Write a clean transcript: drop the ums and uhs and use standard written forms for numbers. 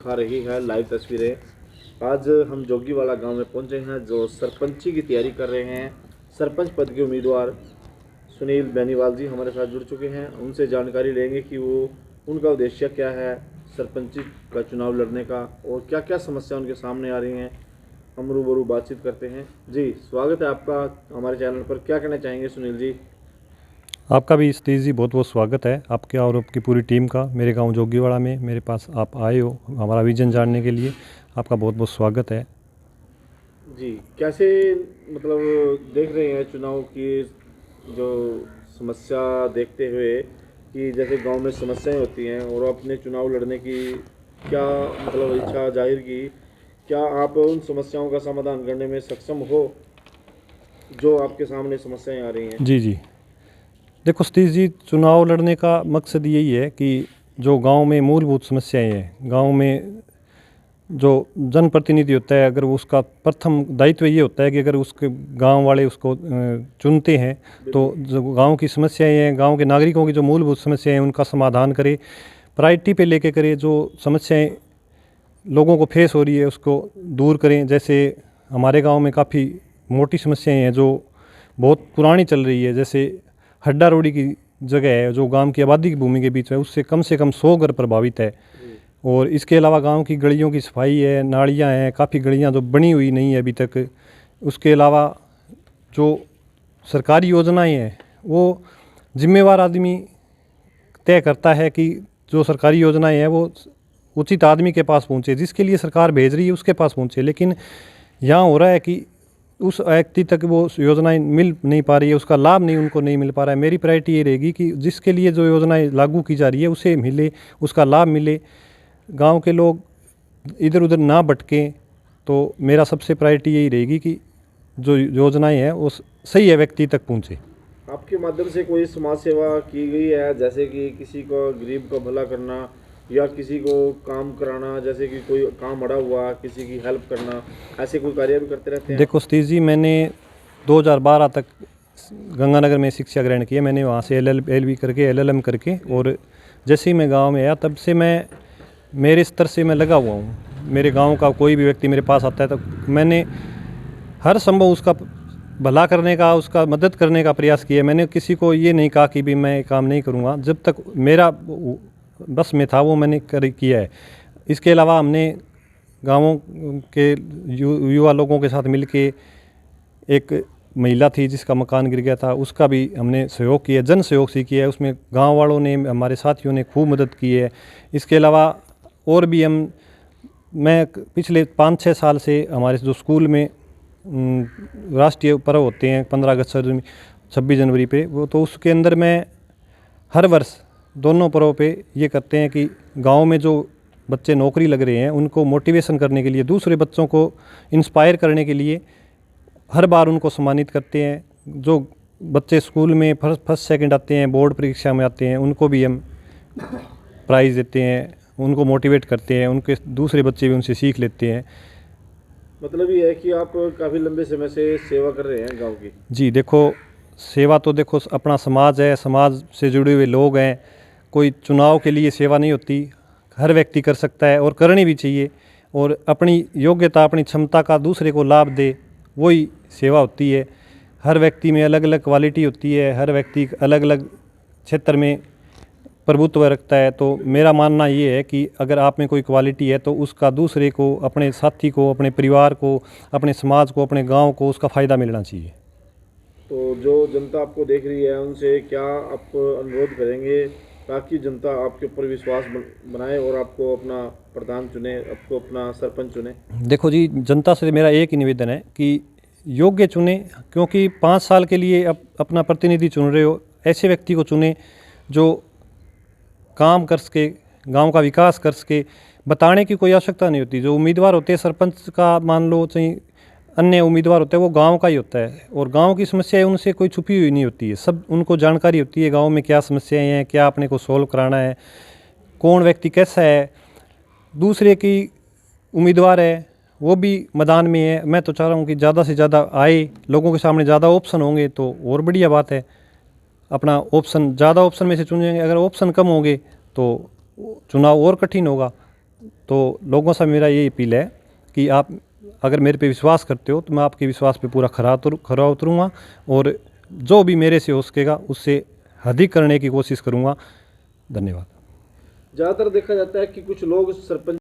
दिखा रही है लाइव तस्वीरें। आज हम जोगीवाला गांव में पहुंचे हैं जो सरपंची की तैयारी कर रहे हैं। सरपंच पद के उम्मीदवार सुनील बेनीवाल जी हमारे साथ जुड़ चुके हैं। उनसे जानकारी लेंगे कि वो उनका उद्देश्य क्या है सरपंची का चुनाव लड़ने का और क्या क्या समस्या उनके सामने आ रही हैं। हम रूबरू बातचीत करते हैं। जी स्वागत है आपका हमारे चैनल पर। क्या कहना चाहेंगे सुनील जी? आपका भी सतीश जी बहुत बहुत स्वागत है आपके और आपकी पूरी टीम का मेरे गांव जोगीवाड़ा में मेरे पास आप आए हो हमारा विजन जानने के लिए। आपका बहुत बहुत स्वागत है। जी कैसे मतलब देख रहे हैं चुनाव की जो समस्या देखते हुए कि जैसे गांव में समस्याएं होती हैं और अपने चुनाव लड़ने की क्या मतलब इच्छा जाहिर की, क्या आप उन समस्याओं का समाधान करने में सक्षम हो जो आपके सामने समस्याएं आ रही हैं? जी जी, देखो सतीश जी, चुनाव लड़ने का मकसद यही है कि जो गांव में मूलभूत समस्याएं हैं, गांव में जो जनप्रतिनिधि होता है अगर उसका प्रथम दायित्व ये होता है कि अगर उसके गांव वाले उसको चुनते हैं तो जो गांव की समस्याएं हैं, गांव के नागरिकों की जो मूलभूत समस्याएं हैं उनका समाधान करे, प्रायोरिटी पे लेके करे, जो समस्याएं लोगों को फेस हो रही है उसको दूर करें। जैसे हमारे गांव में काफ़ी मोटी समस्याएं हैं जो बहुत पुरानी चल रही है, जैसे हड्डा रोड़ी की जगह है जो गांव की आबादी की भूमि के बीच में, उससे कम से कम 100 घर प्रभावित है। और इसके अलावा गांव की गलियों की सफाई है, नालियां हैं, काफ़ी गलियां जो बनी हुई नहीं है अभी तक। उसके अलावा जो सरकारी योजनाएं हैं वो जिम्मेवार आदमी तय करता है कि जो सरकारी योजनाएं हैं वो उचित आदमी के पास पहुंचे, जिसके लिए सरकार भेज रही है उसके पास पहुंचे। लेकिन यहाँ हो रहा है कि उस व्यक्ति तक वो योजनाएं मिल नहीं पा रही है, उसका लाभ नहीं उनको नहीं मिल पा रहा है। मेरी प्रायोरिटी ये रहेगी कि जिसके लिए जो योजनाएं लागू की जा रही है उसे मिले, उसका लाभ मिले, गांव के लोग इधर उधर ना भटकें। तो मेरा सबसे प्रायोरिटी यही रहेगी कि जो योजनाएं हैं वो सही है व्यक्ति तक पहुँचे। आपके माध्यम से कोई समाज सेवा की गई है, जैसे कि किसी को गरीब का भला करना या किसी को काम कराना, जैसे कि कोई काम अड़ा हुआ किसी की हेल्प करना, ऐसे कोई कार्य भी करते रहते हैं? देखो सतीश जी, मैंने 2012 तक गंगानगर में शिक्षा ग्रहण किया। मैंने वहाँ से LLB करके LLM करके, और जैसे ही मैं गांव में आया तब से मेरे स्तर से मैं लगा हुआ हूँ। मेरे गांव का कोई भी व्यक्ति मेरे पास आता है तो मैंने हर संभव उसका भला करने का, उसका मदद करने का प्रयास किया। मैंने किसी को ये नहीं कहा कि भी मैं काम नहीं करूँगा, जब तक मेरा बस में था वो मैंने किया है। इसके अलावा हमने गाँवों के युवा लोगों के साथ मिलके, एक महिला थी जिसका मकान गिर गया था, उसका भी हमने सहयोग किया, जन सहयोग से किया है। उसमें गांव वालों ने, हमारे साथियों ने खूब मदद की है। इसके अलावा और भी मैं पिछले 5-6 साल से हमारे जो स्कूल में राष्ट्रीय पर्व होते हैं 15 अगस्त 26 जनवरी पे, वो तो उसके अंदर मैं हर वर्ष दोनों पर्व पे ये करते हैं कि गांव में जो बच्चे नौकरी लग रहे हैं उनको मोटिवेशन करने के लिए, दूसरे बच्चों को इंस्पायर करने के लिए हर बार उनको सम्मानित करते हैं। जो बच्चे स्कूल में फर्स्ट सेकंड आते हैं, बोर्ड परीक्षा में आते हैं, उनको भी हम प्राइज़ देते हैं, उनको मोटिवेट करते हैं, उनके दूसरे बच्चे भी उनसे सीख लेते हैं। मतलब ये है कि आप काफ़ी लंबे समय से सेवा कर रहे हैं गांव की। जी देखो, सेवा तो देखो अपना समाज है, समाज से जुड़े हुए लोग हैं, कोई चुनाव के लिए सेवा नहीं होती, हर व्यक्ति कर सकता है और करनी भी चाहिए। और अपनी योग्यता, अपनी क्षमता का दूसरे को लाभ दे, वही सेवा होती है। हर व्यक्ति में अलग अलग क्वालिटी होती है, हर व्यक्ति अलग अलग क्षेत्र में प्रभुत्व रखता है। तो मेरा मानना ये है कि अगर आप में कोई क्वालिटी है तो उसका दूसरे को, अपने साथी को, अपने परिवार को, अपने समाज को, अपने गांव को उसका फ़ायदा मिलना चाहिए। तो जो जनता आपको देख रही है उनसे क्या आप अनुरोध करेंगे ताकि जनता आपके ऊपर विश्वास बनाए और आपको अपना प्रधान चुने, आपको अपना सरपंच चुने? देखो जी, जनता से मेरा एक ही निवेदन है कि योग्य चुने, क्योंकि 5 साल के लिए अपना प्रतिनिधि चुन रहे हो, ऐसे व्यक्ति को चुने जो काम कर सके, गांव का विकास कर सके। बताने की कोई आवश्यकता नहीं होती। जो उम्मीदवार होते हैं सरपंच का, मान लो चाहे अन्य उम्मीदवार होता है, वो गांव का ही होता है और गांव की समस्याएं उनसे कोई छुपी हुई नहीं होती है, सब उनको जानकारी होती है गांव में क्या समस्याएं हैं, क्या अपने को सोल्व कराना है, कौन व्यक्ति कैसा है। दूसरे की उम्मीदवार है वो भी मैदान में है, मैं तो चाह रहा हूँ कि ज़्यादा से ज़्यादा आए, लोगों के सामने ज़्यादा ऑप्शन होंगे तो और बढ़िया बात है। अपना ऑप्शन, ज़्यादा ऑप्शन में से चुनेंगे, अगर ऑप्शन कम होंगे तो चुनाव और कठिन होगा। तो लोगों से मेरा ये अपील है कि आप अगर मेरे पे विश्वास करते हो तो मैं आपके विश्वास पे पूरा खरा उतरूँगा और जो भी मेरे से हो सकेगा उससे अधिक करने की कोशिश करूँगा। धन्यवाद। ज़्यादातर देखा जाता है कि कुछ लोग सरपंच